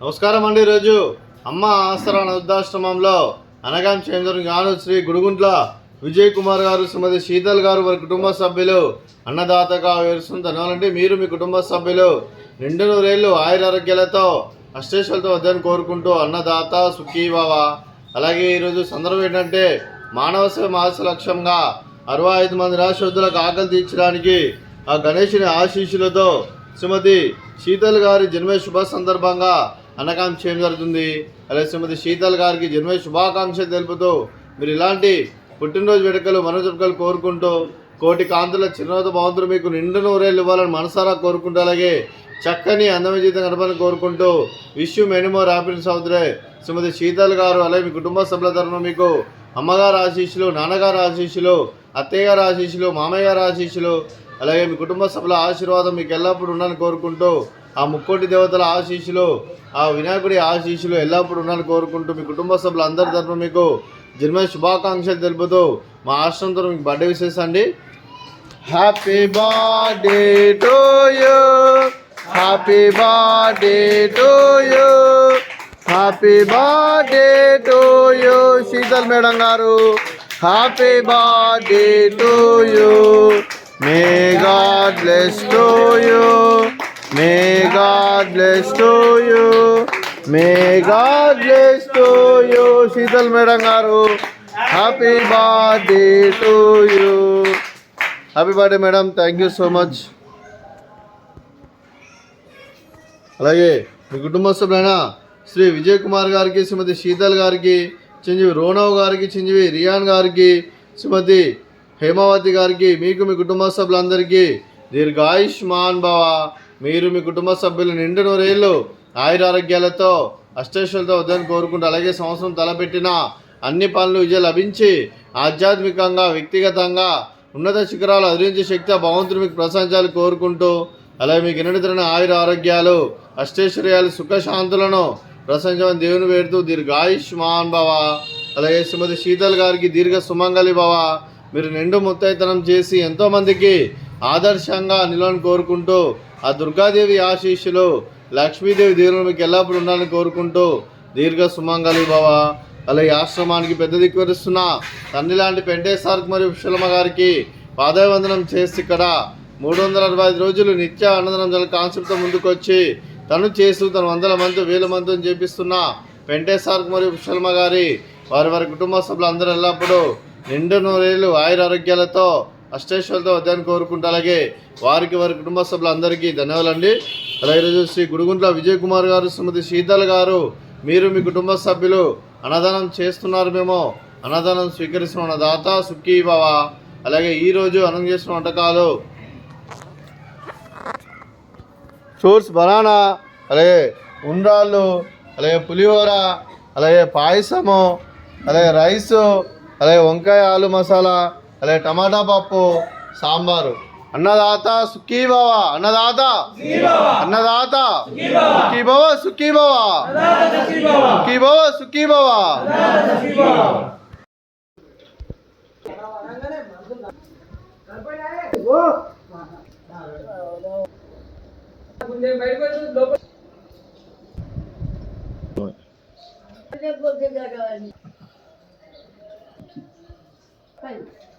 నమస్కారం అండి. ఈరోజు అమ్మ ఆసరా వృద్ధాశ్రమంలో అనగాం చేందరు గాను శ్రీ గుడుగుంట్ల విజయ్ కుమార్ గారు, శ్రీమతి శీతల్ గారు వారి కుటుంబ సభ్యులు అన్నదాతగా వేరుస్తుంది. ధన్యవాదాలంటే మీరు మీ కుటుంబ సభ్యులు నిండు నూరేళ్లు ఆయురారోగ్యాలతో అష్టేశ్వలతో వద్దని కోరుకుంటూ అన్నదాత సుఖీభవ. అలాగే ఈరోజు సందర్భం ఏంటంటే మానవ సేవ మాస లక్ష్యంగా 65 మంది రాష్ట్రోద్దులకు ఆకలి తీర్చడానికి ఆ గణేశుని ఆశీస్సులతో శ్రీమతి శీతల్ గారి జన్మ శుభ సందర్భంగా అన్నకాంక్ష చేయడం జరుగుతుంది. అలాగే శ్రీమతి శీతల్ గారికి జన్మ శుభాకాంక్షలు తెలుపుతూ మీరు ఇలాంటి పుట్టినరోజు వేడుకలు మనోజుకలు కోరుకుంటూ కోటి కాంతుల చిరునవ్వుతో భగవంతుడు మీకు నిండు నూరేళ్ళు ఇవ్వాలని మనసారా కోరుకుంటూ అలాగే చక్కని అందమైన జీవితం గడపాలని కోరుకుంటూ wish you many more happiness అవుతాయి. శ్రీమతి శీతల్ గారు అలాగే మీ కుటుంబ సభ్యుల తరఫున మీకు అమ్మగారు ఆశీస్సులు, నాన్నగారు ఆశీస్సులు, అత్తయ్య గారు ఆశీస్సులు, మామయ్య గారు ఆశీస్సులు, అలాగే మీ కుటుంబ సభ్యుల ఆశీర్వాదం మీకు ఎల్లప్పుడూ ఉండాలని కోరుకుంటూ ఆ ముక్కోటి దేవతల ఆశీస్సులు, ఆ వినాయకుడి ఆశీస్సులు ఎల్లప్పుడూ ఉండాలని కోరుకుంటూ మీ కుటుంబ సభ్యులు అందరి తరఫున మీకు జన్మ శుభాకాంక్షలు తెలుపుతూ మా ఆశ్రమంతో మీకు బర్త్డే విషెస్ అండి. Happy birthday to you, happy birthday to you, happy birthday to you Sheetal madam గారు. Happy birthday to you. May God bless to you, may God bless to you, may God bless to you Sheetal madam గారు. Happy birthday to you. Happy birthday madam, thank you so much. అలాగే మీ కుటుంబ సభ్యులైన శ్రీ విజయ్ కుమార్ గారికి, శ్రీమతి శీతల్ గారికి, చిరంజీవి రోనవ్ గారికి, Chiranjeevi rayon గారికి, శ్రీమతి హేమావతి గారికి, మీకు మీ కుటుంబ సభ్యులందరికీ దీర్ఘాయుష్మాన్ భవ. మీరు మీ కుటుంబ సభ్యులు నిండు నూరేళ్ళు ఆయురారోగ్యాలతో అష్టైశ్వర్యాలతో వద్దని కోరుకుంటూ అలాగే సంవత్సరం తలపెట్టిన అన్ని పనులు విజయం లభించి ఆధ్యాత్మికంగా వ్యక్తిగతంగా ఉన్నత శిఖరాలు అధిరించే శక్తి ఆ భగవంతుడు మీకు ప్రశంసాలు కోరుకుంటూ అలాగే మీకు ఎన్నడితరని ఆయుర ఆరోగ్యాలు అష్టైశ్వర్యాలు సుఖశాంతులను ప్రశంసమని దేవుని వేడుతూ దీర్ఘాయుష్మాన్ భవ. అలాగే శ్రీమతి శీతల్ గారికి దీర్ఘ సుమంగళి భవ. మీరు నిండు ముత్తైతనం చేసి ఎంతోమందికి ఆదర్శంగా నిలవని కోరుకుంటూ ఆ దుర్గాదేవి ఆశీస్సులు లక్ష్మీదేవి దేవుని మీకు ఎల్లప్పుడూ ఉండాలని కోరుకుంటూ దీర్ఘ సుమంగళి భవ. అలాగే ఆశ్రమానికి పెద్ద దిక్కువరిస్తున్న తండ్రి లాంటి పెంటేశ్వర్ మరియు విశ్వలమ్మ గారికి పాదవందనం చేసి ఇక్కడ 365 రోజులు నిత్య అన్నదానం జల కాన్సెప్ట్తో ముందుకు వచ్చి తను చేస్తూ తను 100 మంది 1000 మందితో చేపిస్తున్న పెంటేశ్వర్ మరియు విశ్వలమ్మ గారి వారి కుటుంబ సభ్యులు అందరూ ఎల్లప్పుడూ నిండు నూరేళ్ళు ఆయురారోగ్యాలతో అష్టైశ్వర్యాలతో వద్దని కోరుకుంటూ అలాగే వారి కుటుంబ సభ్యులందరికీ ధన్యవాదాలండి. అలాగే ఈరోజు శ్రీ గుడుగుంట్ల విజయ్ కుమార్ గారు, శ్రీమతి శీతల్ గారు మీరు మీ కుటుంబ సభ్యులు అన్నదానం చేస్తున్నారు. మేము అన్నదానం స్వీకరిస్తున్న దాత సుఖీ భవ. అలాగే ఈరోజు అన్నం చేస్తున్న వంటకాలు ఫ్రూట్స్ బనానా, అలాగే ఉండ్రాళ్ళు, అలాగే పులిహోర, అలాగే పాయసము, అలాగే రైసు, అలాగే వంకాయ ఆలు మసాలా, అలాగే టమాటా పప్పు, సాంబారు. అన్నదాత సుఖీ భవ, అన్నదాత అన్నదాత సుఖీ భవ, సుఖీ భవ, సుఖీ భవ, సుఖీ భవ. బయటకు